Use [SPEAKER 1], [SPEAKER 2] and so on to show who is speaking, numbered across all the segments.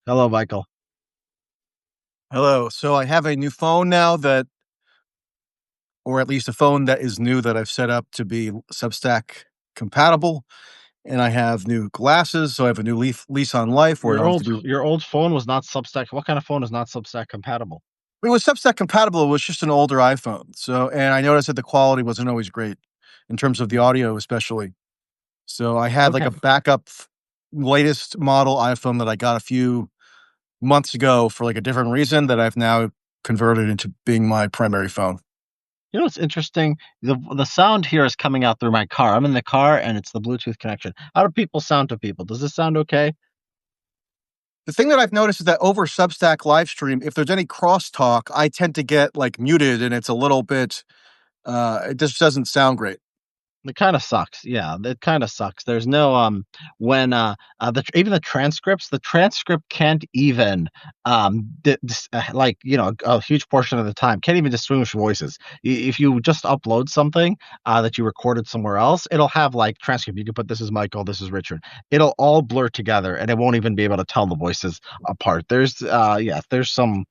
[SPEAKER 1] Hello, Michael.
[SPEAKER 2] Hello. So I have a new phone now or at least a phone that is new that I've set up to be Substack compatible. And I have new glasses. So I have a new lease on life where I
[SPEAKER 1] Your
[SPEAKER 2] don't have to
[SPEAKER 1] old
[SPEAKER 2] do
[SPEAKER 1] your old phone was not Substack. What kind of phone is not Substack compatible?
[SPEAKER 2] it was Substack compatible. It was just an older iPhone. So, and I noticed that the quality wasn't always great in terms of the
[SPEAKER 1] Hmm.
[SPEAKER 2] audio, especially. So I had like
[SPEAKER 1] Okay.
[SPEAKER 2] a backup latest model iPhone that I got a few months ago for like a different reason that I've now converted into being my primary phone.
[SPEAKER 1] You know what's interesting? The sound here is coming out through my car. I'm in the car and it's the Bluetooth connection. How do people sound to people? Does this sound okay?
[SPEAKER 2] The thing that I've noticed is that over Substack live stream, if there's any crosstalk, I tend to get like muted and it's a little bit it just doesn't sound great.
[SPEAKER 1] It kind of sucks. Yeah, it kind of sucks. There's no when even the transcript can't even like a huge portion of the time can't even distinguish voices. If you just upload something that you recorded somewhere else, it'll have like transcript. You can put this is Michael, this is Richard. It'll all blur together and it won't even be able to tell the voices apart. There's some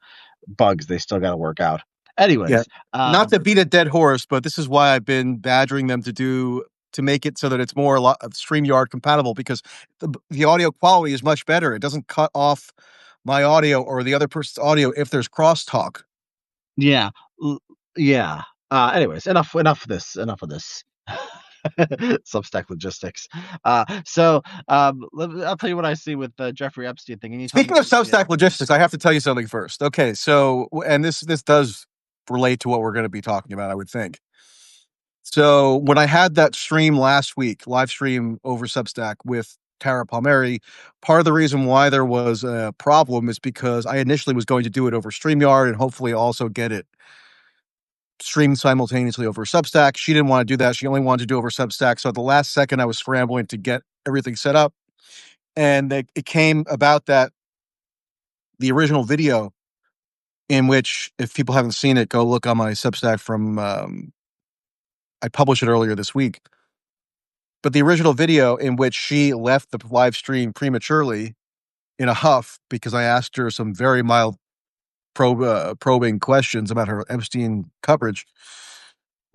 [SPEAKER 1] bugs they still got to work out.
[SPEAKER 2] Yeah.
[SPEAKER 1] Anyways,
[SPEAKER 2] Not to beat a dead horse, but this is why I've been badgering them to make it so that it's more StreamYard compatible because the audio quality is much better. It doesn't cut off my audio or the other person's audio if there's crosstalk.
[SPEAKER 1] Yeah. l- Yeah. Anyways, enough of this. Substack logistics. I'll tell you what I see with the Jeffrey Epstein thing, and you tell me
[SPEAKER 2] Speaking of
[SPEAKER 1] what you see.
[SPEAKER 2] Substack logistics, I have to tell you something first. Okay, so and this does relate to what we're going to be talking about, I would think. So when I had that stream last week, live stream over Substack with Tara Palmeri, part of the reason why there was a problem is because I initially was going to do it over StreamYard and hopefully also get it streamed simultaneously over Substack. She didn't want to do that. She only wanted to do over Substack. So at the last second, I was scrambling to get everything set up. And it came about that the original video, in which, if people haven't seen it, go look on my Substack from, I published it earlier this week. But the original video in which she left the live stream prematurely in a huff because I asked her some very mild probing questions about her Epstein coverage,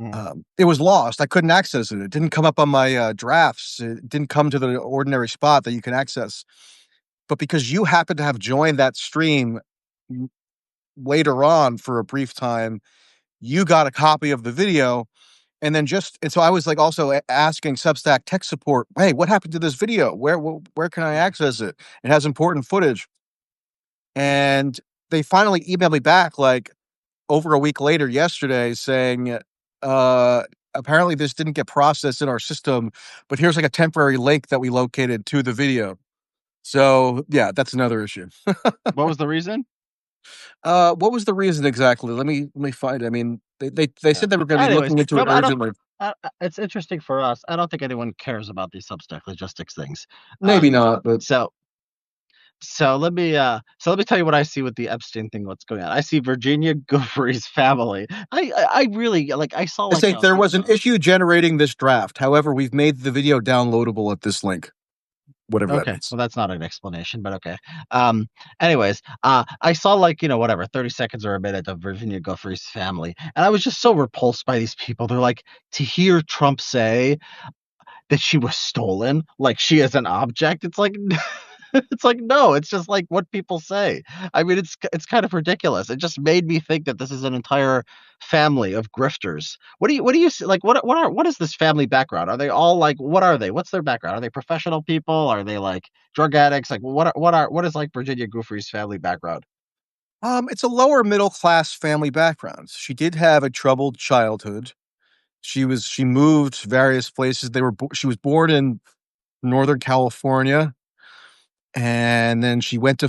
[SPEAKER 1] Mm.
[SPEAKER 2] it was lost. I couldn't access it. It didn't come up on my drafts. It didn't come to the ordinary spot that you can access. But because you happen to have joined that stream later on for a brief time, you got a copy of the video. And so I was like also asking Substack tech support, hey, what happened to this video? Where can I access it? It has important footage. And they finally emailed me back like over a week later yesterday saying, uh, apparently this didn't get processed in our system, but here's like a temporary link that we located to the video. So yeah, that's another issue.
[SPEAKER 1] What was the reason?
[SPEAKER 2] What was the reason exactly? Let me find it. I mean, they
[SPEAKER 1] Yeah.
[SPEAKER 2] said they were going to be
[SPEAKER 1] Anyways,
[SPEAKER 2] looking into
[SPEAKER 1] no,
[SPEAKER 2] it
[SPEAKER 1] but I don't.
[SPEAKER 2] urgently.
[SPEAKER 1] It's interesting for us. I don't think anyone cares about these Substack logistics things. Uh,
[SPEAKER 2] Maybe not, but
[SPEAKER 1] so let me tell you what I see with the Epstein thing. What's going on? I see Virginia Giuffre's family. I really like. I saw
[SPEAKER 2] I
[SPEAKER 1] like
[SPEAKER 2] say there was an issue generating this draft. However, we've made the video downloadable at this link, whatever that
[SPEAKER 1] Okay,
[SPEAKER 2] means.
[SPEAKER 1] well, that's not an explanation, but okay. Um, anyways, I saw like, whatever, 30 seconds or a minute of Virginia Giuffre's family, and I was just so repulsed by these people. They're like, to hear Trump say that she was stolen, like she is an object. It's like, it's like, no, it's just like what people say. I mean, it's kind of ridiculous. It just made me think that this is an entire family of grifters. What do you see? Like, what is this family background? Are they all like, what are they? What's their background? Are they professional people? Are they like drug addicts? Like, what is like Virginia Giuffre's family background?
[SPEAKER 2] It's a lower middle class family background. She did have a troubled childhood. She moved various places. She was born in Northern California, and then she went to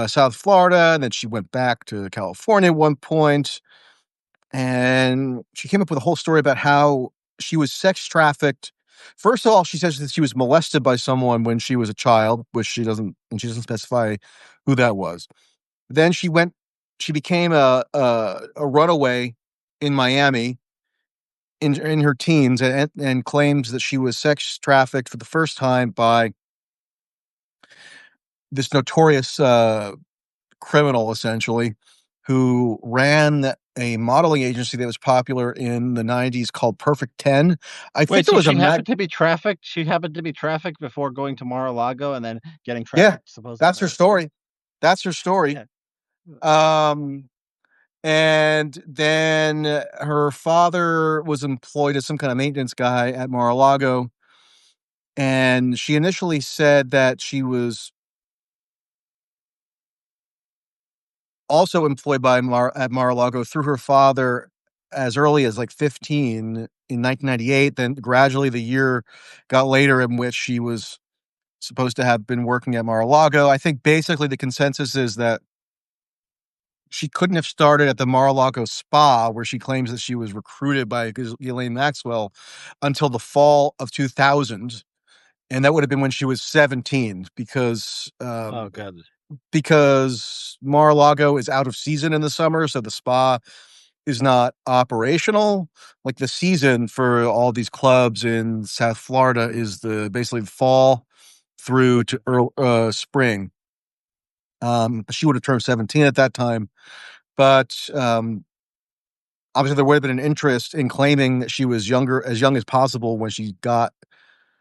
[SPEAKER 2] South Florida, and then she went back to California at one point, and she came up with a whole story about how she was sex trafficked. First of all, she says that she was molested by someone when she was a child, which she doesn't specify who that was. Then she became a runaway in Miami in her teens and claims that she was sex trafficked for the first time by this notorious criminal, essentially, who ran a modeling agency that was popular in the 90s called Perfect 10. I think
[SPEAKER 1] Wait,
[SPEAKER 2] there
[SPEAKER 1] so
[SPEAKER 2] was a
[SPEAKER 1] she
[SPEAKER 2] mag.
[SPEAKER 1] happened to be trafficked? She happened to be trafficked before going to Mar-a-Lago and then getting
[SPEAKER 2] Yeah,
[SPEAKER 1] trafficked supposedly
[SPEAKER 2] that's
[SPEAKER 1] by
[SPEAKER 2] her
[SPEAKER 1] Epstein?
[SPEAKER 2] story. That's her story.
[SPEAKER 1] Yeah.
[SPEAKER 2] Um, and then her father was employed as some kind of maintenance guy at Mar-a-Lago. And she initially said that she was also employed by at Mar-a-Lago through her father as early as like 15 in 1998. Then gradually the year got later in which she was supposed to have been working at Mar-a-Lago. I think basically the consensus is that she couldn't have started at the Mar-a-Lago spa where she claims that she was recruited by Ghislaine Maxwell until the fall of 2000. And that would have been when she was 17
[SPEAKER 1] Oh, God.
[SPEAKER 2] because Mar-a-Lago is out of season in the summer, so the spa is not operational. Like the season for all these clubs in South Florida is the basically the fall through to spring. She would have turned 17 at that time, but obviously there would have been an interest in claiming that she was younger, as young as possible when she got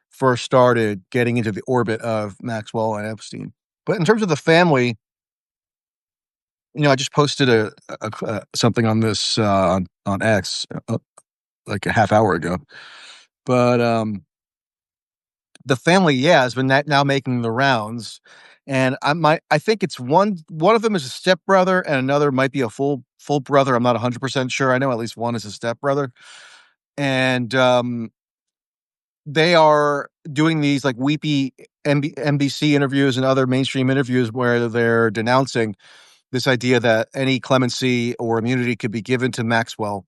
[SPEAKER 2] first started getting into the orbit of Maxwell and Epstein. But in terms of the family, I just posted something on this on X like a half hour ago. But the family, yeah, has been now making the rounds, and I think it's one of them is a stepbrother, and another might be a full brother. I'm not 100% sure. I know at least one is a stepbrother, and they are doing these like weepy NBC interviews and other mainstream interviews where they're denouncing this idea that any clemency or immunity could be given to Maxwell.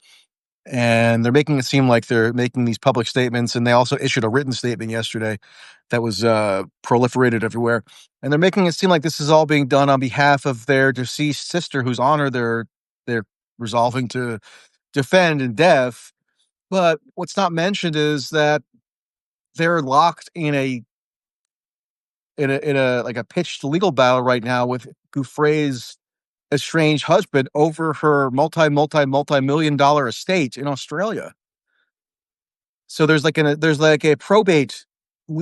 [SPEAKER 2] And they're making it seem like they're making these public statements. And they also issued a written statement yesterday that was proliferated everywhere. And they're making it seem like this is all being done on behalf of their deceased sister, whose honor they're resolving to defend in death. But what's not mentioned is that they're locked in a like a pitched legal battle right now with Giuffre's estranged husband over her multi-million dollar estate in Australia. So there's like a probate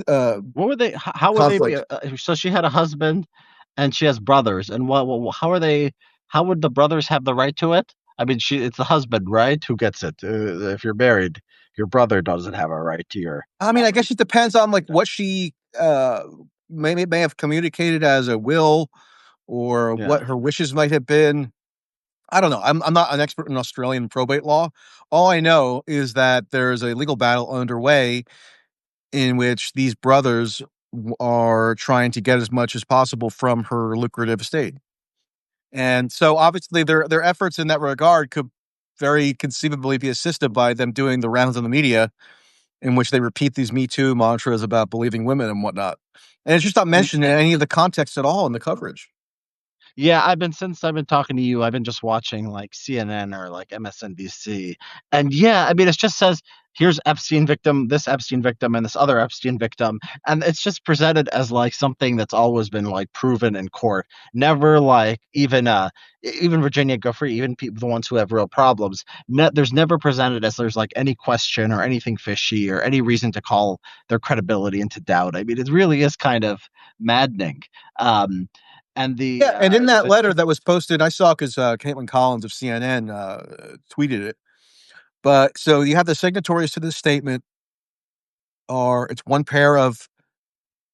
[SPEAKER 2] uh
[SPEAKER 1] What were they? How would they be?
[SPEAKER 2] conflict.
[SPEAKER 1] So she had a husband, and she has brothers. And how are they? How would the brothers have the right to it? I mean, it's the husband, right? Who gets it? If you're married, your brother doesn't have a right to your
[SPEAKER 2] I mean, I guess
[SPEAKER 1] property.
[SPEAKER 2] it depends on like what she may have communicated as a will or
[SPEAKER 1] Yeah.
[SPEAKER 2] what her wishes might have been. I don't know. I'm not an expert in Australian probate law. All I know is that there's a legal battle underway in which these brothers are trying to get as much as possible from her lucrative estate. And so obviously their efforts in that regard could very conceivably be assisted by them doing the rounds in the media in which they repeat these Me Too mantras about believing women and whatnot. And it's just not mentioned in any of the context at all in the coverage.
[SPEAKER 1] Yeah, since I've been talking to you, I've been just watching like CNN or like MSNBC. And yeah, I mean, it just says here's Epstein victim, this Epstein victim, and this other Epstein victim. And it's just presented as like something that's always been like proven in court. Never like even Virginia Giuffre, even people the ones who have real problems. There's never presented as there's like any question or anything fishy or any reason to call their credibility into doubt. I mean, it really is kind of maddening. Um, and
[SPEAKER 2] Yeah, and in that
[SPEAKER 1] the
[SPEAKER 2] letter that was posted, I saw because Caitlin Collins of CNN tweeted it. But so you have the signatories to this statement are it's one pair of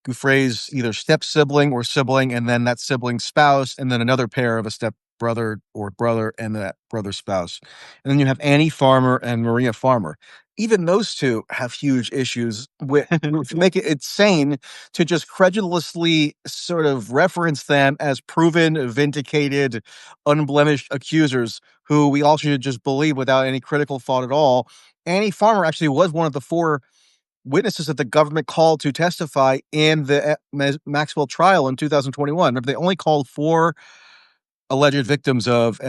[SPEAKER 2] Gouffre's either step sibling or sibling, and then that sibling's spouse, and then another pair of a step brother or brother and that brother's spouse. And then you have Annie Farmer and Maria Farmer. Even those two have huge issues which make it insane to just credulously sort of reference them as proven, vindicated, unblemished accusers who we all should just believe without any critical thought at all. Annie Farmer actually was one of the four witnesses that the government called to testify in the Maxwell trial in 2021. Remember, they only called four alleged victims of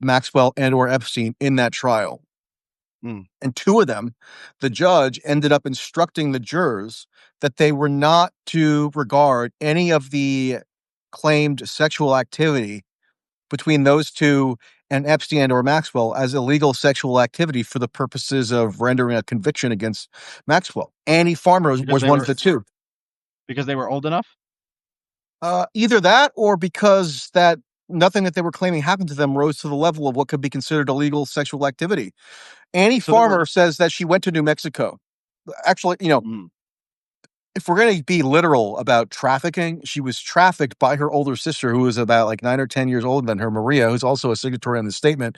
[SPEAKER 2] Maxwell and or Epstein in that trial.
[SPEAKER 1] Mm.
[SPEAKER 2] And two of them, the judge ended up instructing the jurors that they were not to regard any of the claimed sexual activity between those two and Epstein or Maxwell as illegal sexual activity for the purposes of rendering a conviction against Maxwell. Annie Farmer
[SPEAKER 1] because
[SPEAKER 2] was
[SPEAKER 1] they
[SPEAKER 2] one of
[SPEAKER 1] were
[SPEAKER 2] the two.
[SPEAKER 1] old enough.
[SPEAKER 2] Either that or because that nothing that they were claiming happened to them rose to the level of what could be considered illegal sexual activity. Annie
[SPEAKER 1] So they were.
[SPEAKER 2] Farmer says that she went to New Mexico. Actually,
[SPEAKER 1] Mm.
[SPEAKER 2] if we're going to be literal about trafficking, she was trafficked by her older sister, who was about like 9 or 10 years older than her, Maria, who's also a signatory on the statement,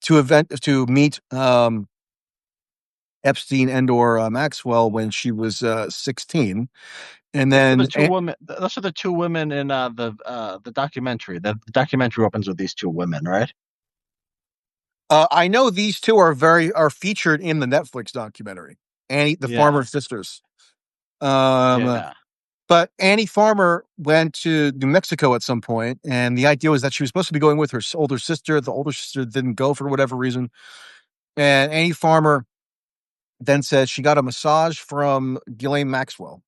[SPEAKER 2] to meet Epstein and or Maxwell when she was 16, and
[SPEAKER 1] Those are the
[SPEAKER 2] then
[SPEAKER 1] two women. Those are the two women in the documentary. The documentary opens with these two women, right?
[SPEAKER 2] I know these two are featured in the Netflix documentary, Annie, the
[SPEAKER 1] Yeah,
[SPEAKER 2] Farmer sisters. Um,
[SPEAKER 1] yeah.
[SPEAKER 2] but Annie Farmer went to New Mexico at some point, and the idea was that she was supposed to be going with her older sister. The older sister didn't go for whatever reason, and Annie Farmer then said she got a massage from Ghislaine Maxwell.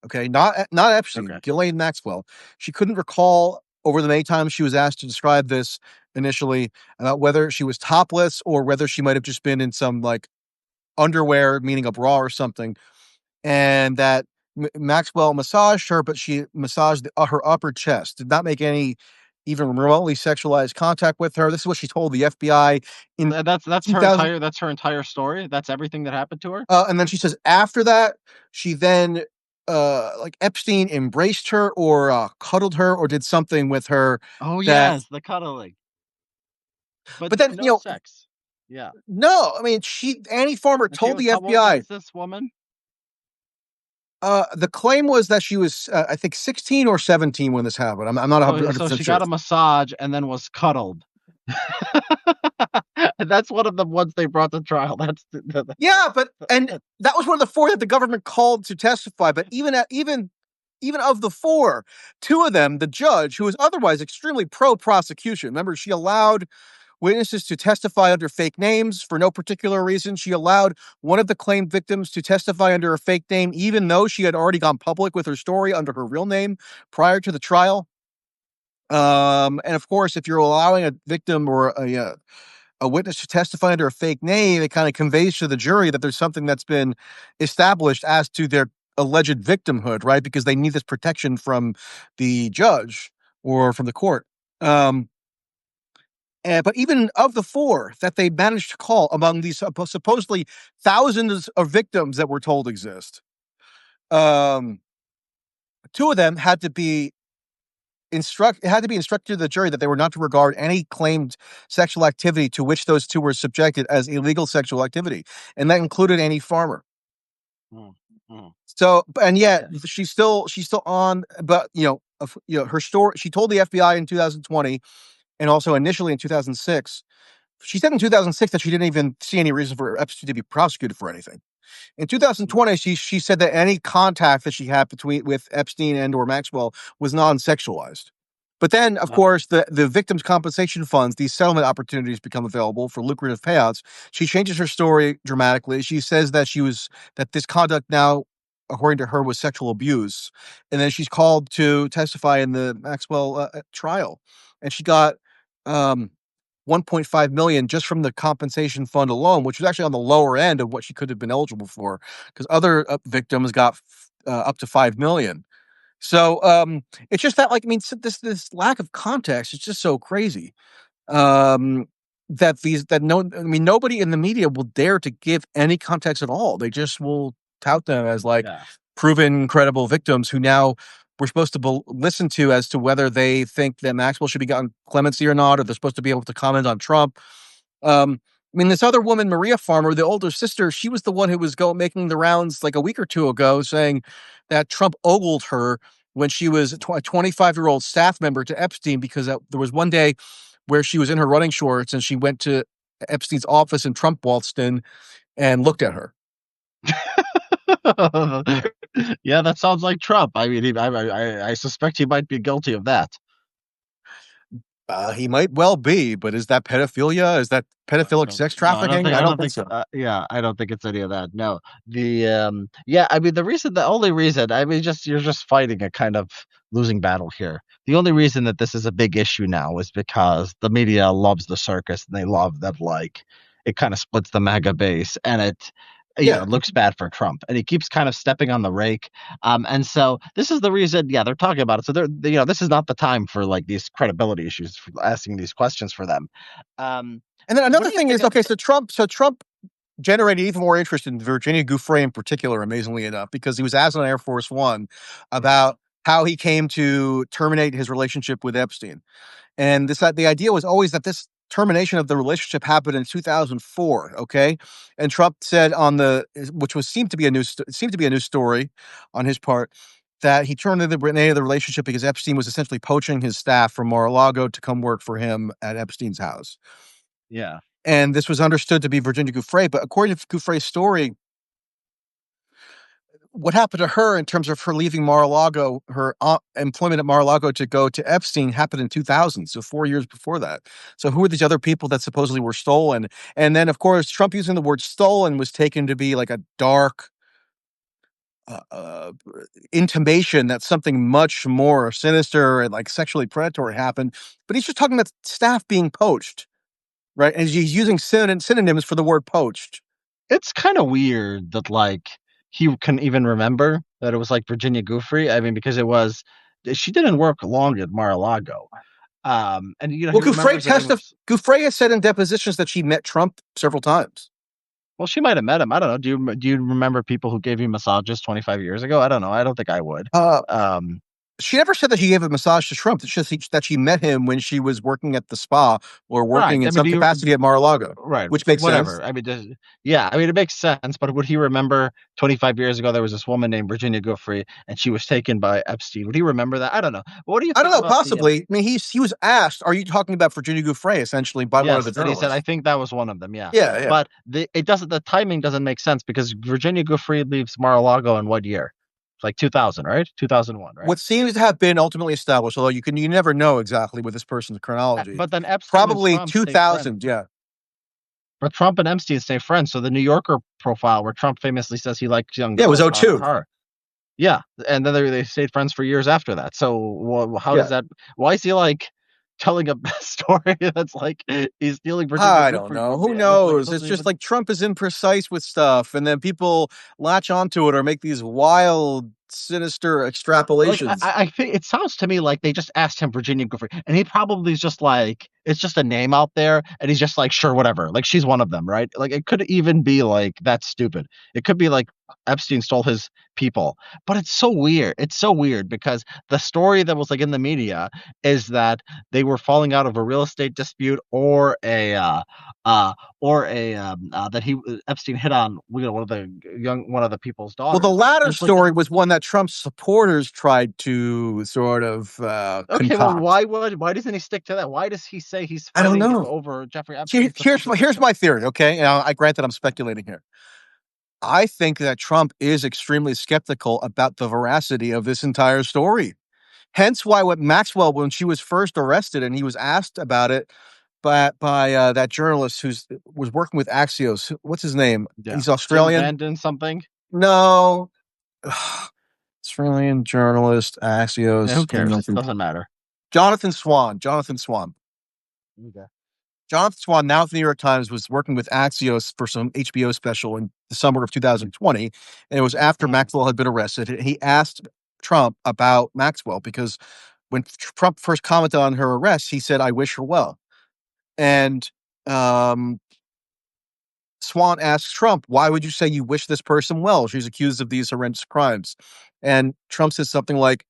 [SPEAKER 2] Okay, not Epstein,
[SPEAKER 1] Okay.
[SPEAKER 2] Ghislaine Maxwell. She couldn't recall over the many times she was asked to describe this initially about whether she was topless or whether she might have just been in some like underwear, meaning a bra or something, and that Maxwell massaged her, but she massaged her upper chest, did not make any even remotely sexualized contact with her. This is what she told the FBI in
[SPEAKER 1] That's her
[SPEAKER 2] 2000.
[SPEAKER 1] entire story. That's everything that happened to her.
[SPEAKER 2] And then she says after that, she then like Epstein embraced her or cuddled her or did something with her
[SPEAKER 1] Oh
[SPEAKER 2] that.
[SPEAKER 1] yes, the cuddling, but
[SPEAKER 2] But then
[SPEAKER 1] no sex. Yeah.
[SPEAKER 2] no, I mean she Annie Farmer
[SPEAKER 1] And she
[SPEAKER 2] told
[SPEAKER 1] was
[SPEAKER 2] the
[SPEAKER 1] how old
[SPEAKER 2] FBI.
[SPEAKER 1] was this woman?
[SPEAKER 2] The claim was that she was, I think, 16 or 17 when this happened. I'm not
[SPEAKER 1] So
[SPEAKER 2] 100%
[SPEAKER 1] she
[SPEAKER 2] sure.
[SPEAKER 1] got a massage and then was cuddled. And that's one of the ones they brought to trial.
[SPEAKER 2] Yeah, but and that was one of the four that the government called to testify. But even of the four, two of them, the judge, who was otherwise extremely pro prosecution, remember, she allowed witnesses to testify under fake names for no particular reason. She allowed one of the claimed victims to testify under a fake name, even though she had already gone public with her story under her real name prior to the trial. And of course, if you're allowing a victim or a witness to testify under a fake name, it kind of conveys to the jury that there's something that's been established as to their alleged victimhood, right? Because they need this protection from the judge or from the court. Um, but even of the four that they managed to call among these supposedly thousands of victims that we're told exist, um, two of them had to be instructed to the jury that they were not to regard any claimed sexual activity to which those two were subjected as illegal sexual activity, and that included Annie Farmer.
[SPEAKER 1] Mm, mm.
[SPEAKER 2] So, and yet
[SPEAKER 1] Yeah.
[SPEAKER 2] she's still on. But her story. She told the FBI in 2020, and also initially in 2006. She said in 2006 that she didn't even see any reason for Epstein to be prosecuted for anything. In 2020, she said that any contact that she had with Epstein and or Maxwell was non-sexualized. But then, of
[SPEAKER 1] Uh,
[SPEAKER 2] course, the victims' compensation funds, these settlement opportunities become available for lucrative payouts. She changes her story dramatically. She says that this conduct now, according to her, was sexual abuse, and then she's called to testify in the Maxwell trial, and she got um, 1.5 million just from the compensation fund alone, which was actually on the lower end of what she could have been eligible for, because other victims got up to 5 million. So it's just that, like, I mean, this lack of context is just so crazy. Um, I mean, nobody in the media will dare to give any context at all. They just will tout them as like
[SPEAKER 1] yeah.
[SPEAKER 2] proven credible victims who now we're supposed to listen to as to whether they think that Maxwell should be gotten clemency or not, or they're supposed to be able to comment on Trump. I mean, this other woman, Maria Farmer, the older sister, she was the one who was making the rounds like a week or two ago, saying that Trump ogled her when she was a 25-year-old staff member to Epstein, because there was one day where she was in her running shorts and she went to Epstein's office and Trump waltzed in and looked at her.
[SPEAKER 1] Yeah, that sounds like Trump. I mean, I suspect he might be guilty of that.
[SPEAKER 2] He might well be, but is that pedophilia? Is that
[SPEAKER 1] I
[SPEAKER 2] pedophilic
[SPEAKER 1] don't.
[SPEAKER 2] sex
[SPEAKER 1] No,
[SPEAKER 2] trafficking? I
[SPEAKER 1] I
[SPEAKER 2] don't
[SPEAKER 1] don't
[SPEAKER 2] think
[SPEAKER 1] think.
[SPEAKER 2] so.
[SPEAKER 1] Yeah, I don't think it's any of that. No, yeah. I mean, the only reason. I mean, just you're just fighting a kind of losing battle here. The only reason that this is a big issue now is because the media loves the circus and they love that like it kind of splits the MAGA base and it.
[SPEAKER 2] Yeah.
[SPEAKER 1] It looks bad for Trump, and he keeps kind of stepping on the rake. And so this is the reason. Yeah, they're talking about it. So this is not the time for like these credibility issues, for asking these questions for them. Um,
[SPEAKER 2] And then
[SPEAKER 1] what
[SPEAKER 2] another
[SPEAKER 1] do you
[SPEAKER 2] thing
[SPEAKER 1] think
[SPEAKER 2] is,
[SPEAKER 1] of
[SPEAKER 2] okay, so Trump generated even more interest in Virginia Giuffre in particular, amazingly enough, because he was asked on Air Force One
[SPEAKER 1] yeah,
[SPEAKER 2] about how he came to terminate his relationship with Epstein. And the idea was always that this termination of the relationship happened in 2004. Okay, and Trump said which was seemed to be a new story on his part, that he terminated the relationship because Epstein was essentially poaching his staff from Mar-a-Lago to come work for him at Epstein's house.
[SPEAKER 1] yeah.
[SPEAKER 2] And this was understood to be Virginia Giuffre, but according to Giuffre's story, what happened to her in terms of her leaving Mar-a-Lago, her employment at Mar-a-Lago to go to Epstein happened in 2000, so 4 years before that. So who are these other people that supposedly were stolen? And then, of course, Trump using the word stolen was taken to be like a dark uh, uh, intimation that something much more sinister and like sexually predatory happened. But he's just talking about staff being poached, right? And he's using synonyms for the word poached.
[SPEAKER 1] It's kind of weird that like he can even remember that it was like Virginia Giuffre. I mean, because it was she didn't work long at Mar-a-Lago. And he
[SPEAKER 2] Well,
[SPEAKER 1] remembers the name of.
[SPEAKER 2] Giuffre has said in depositions that she met Trump several times.
[SPEAKER 1] Well, she might have met him. I don't know. Do you remember people who gave you massages 25 years ago? I don't know. I don't think I would.
[SPEAKER 2] Uh,
[SPEAKER 1] Um,
[SPEAKER 2] she never said that she gave a massage to Trump. It's just that she met him when she was working at the spa or
[SPEAKER 1] right.
[SPEAKER 2] working in
[SPEAKER 1] I mean,
[SPEAKER 2] some
[SPEAKER 1] do you
[SPEAKER 2] capacity at Mar-a-Lago,
[SPEAKER 1] right,
[SPEAKER 2] which makes sense.
[SPEAKER 1] whatever. I mean, yeah, I mean, it makes sense. But would he remember 25 years ago there was this woman named Virginia Giuffre and she was taken by Epstein? Would he remember that? I don't know. What do you
[SPEAKER 2] I don't
[SPEAKER 1] think
[SPEAKER 2] know,
[SPEAKER 1] about the?
[SPEAKER 2] possibly. I mean, he was asked, "Are you talking about Virginia Giuffre?" Essentially by one of the
[SPEAKER 1] Yes, and he said, I
[SPEAKER 2] journalists.
[SPEAKER 1] think that was one of them. Yeah,
[SPEAKER 2] Yeah, yeah.
[SPEAKER 1] but the timing doesn't make sense because Virginia Giuffre leaves Mar-a-Lago in what year? It's like 2000, right? 2001, right?
[SPEAKER 2] What seems to have been ultimately established, although you never know exactly with this person's chronology.
[SPEAKER 1] But then Epstein and
[SPEAKER 2] Probably
[SPEAKER 1] Trump stay friends.
[SPEAKER 2] 2000. Yeah,
[SPEAKER 1] But Trump and Epstein stay friends. So the New Yorker profile where Trump famously says he likes young
[SPEAKER 2] yeah. It was
[SPEAKER 1] girls,
[SPEAKER 2] oh
[SPEAKER 1] not
[SPEAKER 2] two.
[SPEAKER 1] her. Yeah, and then they stayed friends for years after that. So how does
[SPEAKER 2] Yeah.
[SPEAKER 1] that? Why is he like telling a story that's like he's stealing Virginia
[SPEAKER 2] I don't
[SPEAKER 1] Giuffre
[SPEAKER 2] know.
[SPEAKER 1] from
[SPEAKER 2] Who
[SPEAKER 1] me? And it's like it
[SPEAKER 2] knows? It's
[SPEAKER 1] doesn't
[SPEAKER 2] just
[SPEAKER 1] even.
[SPEAKER 2] like Trump is imprecise with stuff, and then people latch onto it or make these wild, sinister
[SPEAKER 1] Like
[SPEAKER 2] extrapolations.
[SPEAKER 1] I think it sounds to me like they just asked him Virginia Giuffre, and he probably is just like it's just a name out there, and he's just like sure whatever, like she's one of them, right? Like it could even be like that's stupid. It could be like Epstein stole his people, but it's so weird. It's so weird because the story that was like in the media is that they were falling out of a real estate dispute uh, that he Epstein hit on one of the people's
[SPEAKER 2] Well, the
[SPEAKER 1] daughters, and
[SPEAKER 2] latter
[SPEAKER 1] it's like
[SPEAKER 2] story was one that Trump's supporters tried to sort of
[SPEAKER 1] okay, well,
[SPEAKER 2] concoct.
[SPEAKER 1] why doesn't he stick to that? Why does he say he's
[SPEAKER 2] I don't
[SPEAKER 1] fighting
[SPEAKER 2] know.
[SPEAKER 1] over Jeffrey Epstein's supposed
[SPEAKER 2] Here's
[SPEAKER 1] victim?
[SPEAKER 2] my theory. Okay, now I grant that I'm speculating here. I think that Trump is extremely skeptical about the veracity of this entire story. Hence why what Maxwell, when she was first arrested and he was asked about it by that journalist who was working with Axios. What's his name?
[SPEAKER 1] Yeah,
[SPEAKER 2] He's
[SPEAKER 1] Tim
[SPEAKER 2] Australian.
[SPEAKER 1] Vanden something.
[SPEAKER 2] No, Australian journalist,
[SPEAKER 1] Yeah, who
[SPEAKER 2] Axios.
[SPEAKER 1] cares? Doesn't matter.
[SPEAKER 2] Jonathan Swan. Jonathan Swan.
[SPEAKER 1] Okay.
[SPEAKER 2] Jonathan Swan, now at the New York Times, was working with Axios for some HBO special in the summer of 2020. And it was after
[SPEAKER 1] Mm,
[SPEAKER 2] Maxwell had been arrested. He asked Trump about Maxwell because when Trump first commented on her arrest, he said, "I wish her well." And um, Swan asks Trump, "Why would you say you wish this person well? She's accused of these horrendous crimes." And Trump says something like,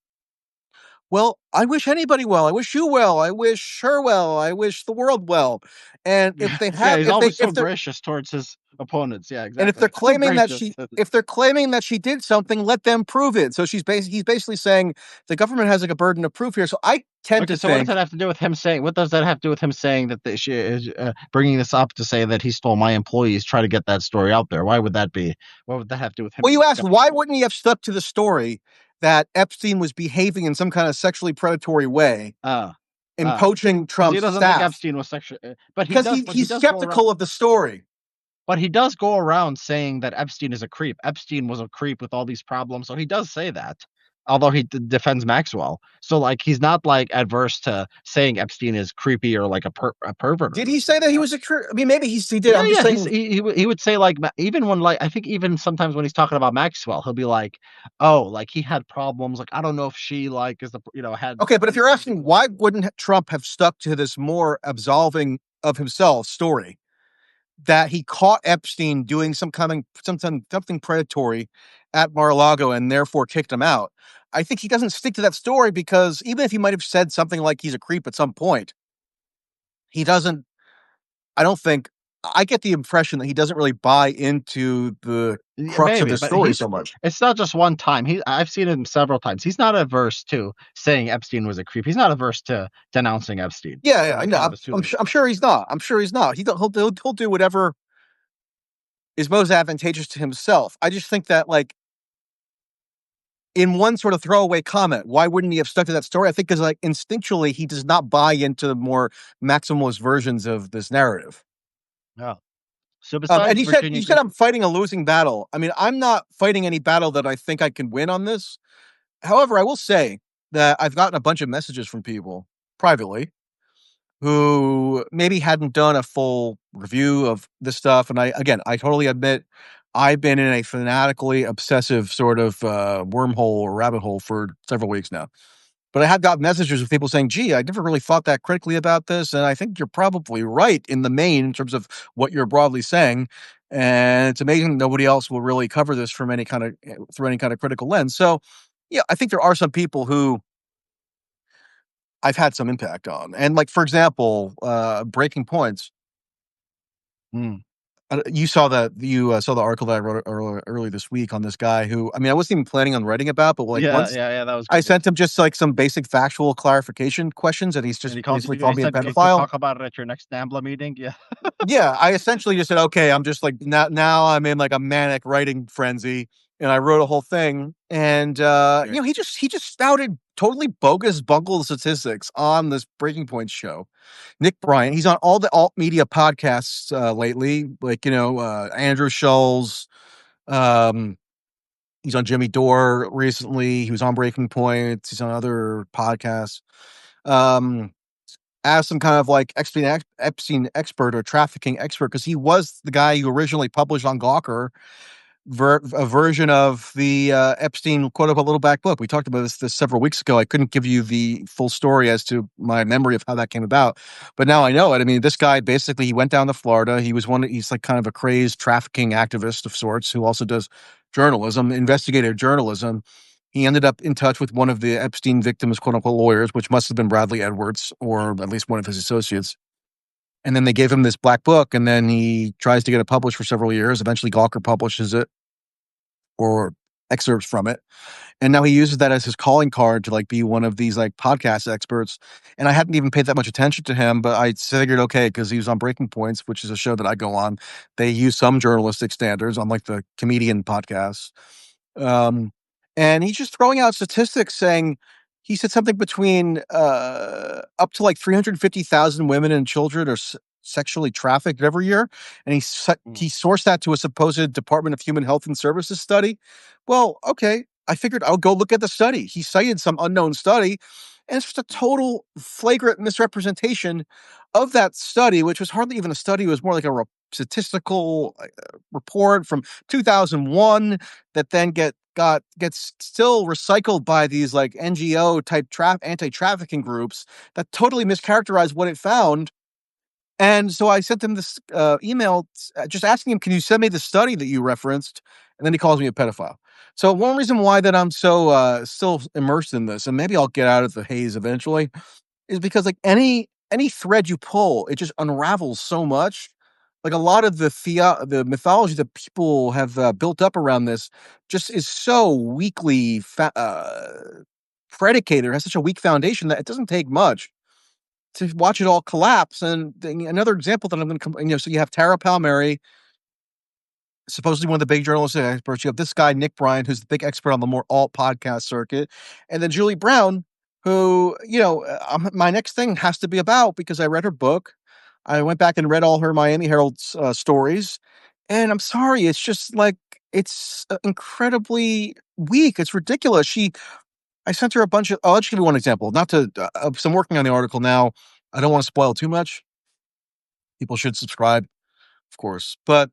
[SPEAKER 2] "Well, I wish anybody well. I wish you well. I wish her well. I wish the world well." And if
[SPEAKER 1] yeah,
[SPEAKER 2] they
[SPEAKER 1] yeah,
[SPEAKER 2] have,
[SPEAKER 1] he's always so gracious towards his opponents. Yeah,
[SPEAKER 2] and
[SPEAKER 1] exactly. So gracious.
[SPEAKER 2] if they're claiming that she did something, let them prove it. So he's basically saying the government has like a burden of proof here. So I tend
[SPEAKER 1] Okay,
[SPEAKER 2] to
[SPEAKER 1] so what does
[SPEAKER 2] think,
[SPEAKER 1] that have to do with him saying? What does that have to do with him saying that she is bringing this up to say that he stole my employees? Try to get that story out there. Why would that be? What would that have to do with him
[SPEAKER 2] well, you
[SPEAKER 1] being
[SPEAKER 2] asked why
[SPEAKER 1] skeptical?
[SPEAKER 2] wouldn't he have stuck to the story that Epstein was behaving in some kind of sexually predatory way?
[SPEAKER 1] Ah.
[SPEAKER 2] in poaching
[SPEAKER 1] because he
[SPEAKER 2] Trump's
[SPEAKER 1] doesn't think
[SPEAKER 2] staff
[SPEAKER 1] Epstein was sexual. But he
[SPEAKER 2] because
[SPEAKER 1] does. But he
[SPEAKER 2] he's
[SPEAKER 1] does go around.
[SPEAKER 2] skeptical of the story.
[SPEAKER 1] But he does go around saying that Epstein is a creep. Epstein was a creep with all these problems, so he does say that. Although he defends Maxwell, so like he's not like adverse to saying Epstein is creepy or like a pervert or
[SPEAKER 2] Did he
[SPEAKER 1] anything
[SPEAKER 2] say that
[SPEAKER 1] like
[SPEAKER 2] he
[SPEAKER 1] that.
[SPEAKER 2] was I mean, maybe he did.
[SPEAKER 1] Yeah,
[SPEAKER 2] I'm just
[SPEAKER 1] yeah.
[SPEAKER 2] saying.
[SPEAKER 1] He would say like even when like I think even sometimes when he's talking about Maxwell, he'll be like, oh, like he had problems. Like I don't know if she like is the had
[SPEAKER 2] Okay, but if
[SPEAKER 1] these
[SPEAKER 2] you're
[SPEAKER 1] things
[SPEAKER 2] asking why wouldn't Trump have stuck to this more absolving of himself story that he caught Epstein doing something predatory at Mar-a-Lago and therefore kicked him out? I think he doesn't stick to that story because even if he might have said something like he's a creep at some point, he doesn't. I don't think. I get the impression that he doesn't really buy into the
[SPEAKER 1] Yeah,
[SPEAKER 2] crux of
[SPEAKER 1] maybe,
[SPEAKER 2] this
[SPEAKER 1] but
[SPEAKER 2] story so much.
[SPEAKER 1] it's not just one time. I've seen him several times. He's not averse to saying Epstein was a creep. He's not averse to denouncing Epstein.
[SPEAKER 2] Yeah,
[SPEAKER 1] So
[SPEAKER 2] yeah, I
[SPEAKER 1] like
[SPEAKER 2] know.
[SPEAKER 1] kind of assuming.
[SPEAKER 2] I'm sure he's not. I'm sure he's not. He'll do whatever is most advantageous to himself. I just think that, like, in one sort of throwaway comment, why wouldn't he have stuck to that story? I think because, like, instinctually, he does not buy into the more maximalist versions of this narrative.
[SPEAKER 1] Yeah. So
[SPEAKER 2] And
[SPEAKER 1] besides Virginia,
[SPEAKER 2] you said I'm fighting a losing battle. I mean, I'm not fighting any battle that I think I can win on this. However, I will say that I've gotten a bunch of messages from people privately who maybe hadn't done a full review of this stuff. And I totally admit I've been in a fanatically obsessive sort of wormhole or rabbit hole for several weeks now. But I have got messages of people saying, gee, I never really thought that critically about this. And I think you're probably right in the main in terms of what you're broadly saying. And it's amazing nobody else will really cover this from any kind of through any kind of critical lens. So, yeah, I think there are some people who I've had some impact on. And like, for example, Breaking Points.
[SPEAKER 1] mm,
[SPEAKER 2] You saw that saw the article that I wrote early this week on this guy who, I mean, I wasn't even planning on writing about, but like
[SPEAKER 1] yeah,
[SPEAKER 2] once
[SPEAKER 1] yeah, yeah, that was
[SPEAKER 2] I
[SPEAKER 1] good. Yeah.
[SPEAKER 2] sent him just like some basic factual clarification questions, and he's
[SPEAKER 1] And
[SPEAKER 2] just
[SPEAKER 1] he called
[SPEAKER 2] basically
[SPEAKER 1] you. He
[SPEAKER 2] called me a
[SPEAKER 1] said, "Can you
[SPEAKER 2] pedophile.
[SPEAKER 1] talk about it at your next NAMBLA meeting?" Yeah.
[SPEAKER 2] Yeah, I essentially just said, okay, I'm just like now I'm in like a manic writing frenzy, and I wrote a whole thing, and
[SPEAKER 1] Yeah.
[SPEAKER 2] he just spouted totally bogus, bungled statistics on this Breaking Point show. Nick Bryant, he's on all the alt media podcasts lately, like Andrew Schulz. Um, he's on Jimmy Dore recently. He was on Breaking Point. He's on other podcasts. Um, as some kind of like Epstein expert or trafficking expert, because he was the guy who originally published on Gawker a version of the Epstein quote unquote little black book. We talked about this several weeks ago. I couldn't give you the full story as to my memory of how that came about, but now I know it. I mean, this guy basically he went down to Florida. He's like kind of a crazed trafficking activist of sorts who also does journalism, investigative journalism. He ended up in touch with one of the Epstein victims, quote unquote, lawyers, which must have been Bradley Edwards or at least one of his associates. And then they gave him this black book, and then he tries to get it published for several years. Eventually, Gawker publishes it or excerpts from it. And now he uses that as his calling card to like be one of these like podcast experts. And I hadn't even paid that much attention to him, but I figured, okay, because he was on Breaking Points, which is a show that I go on. They use some journalistic standards on like the comedian podcasts. Um, and he's just throwing out statistics saying he said something between up to like 350,000 women and children are sexually trafficked every year. And
[SPEAKER 1] Mm,
[SPEAKER 2] he sourced that to a supposed Department of Human Health and Services study. Well, okay. I figured I'll go look at the study. He cited some unknown study, and it's just a total flagrant misrepresentation of that study, which was hardly even a study. It was more like a statistical report from 2001 that then gets still recycled by these like NGO type anti-trafficking groups that totally mischaracterize what it found. And so I sent him this email just asking him, "Can you send me the study that you referenced?" And then he calls me a pedophile. So one reason why that I'm so still immersed in this, and maybe I'll get out of the haze eventually, is because like any thread you pull, it just unravels so much. Like a lot of the mythology that people have built up around this just is so weakly predicated, has such a weak foundation that it doesn't take much to watch it all collapse. And another example that I'm going to, so you have Tara Palmeri, supposedly one of the big journalistic experts. You have this guy, Nick Bryant, who's the big expert on the more alt podcast circuit. And then Julie Brown, who, my next thing has to be about because I read her book. I went back and read all her Miami Herald's stories, and I'm sorry, it's just like it's incredibly weak. It's ridiculous. I sent her a bunch of. I'll just give you one example. Not to. So I'm working on the article now. I don't want to spoil too much. People should subscribe, of course, but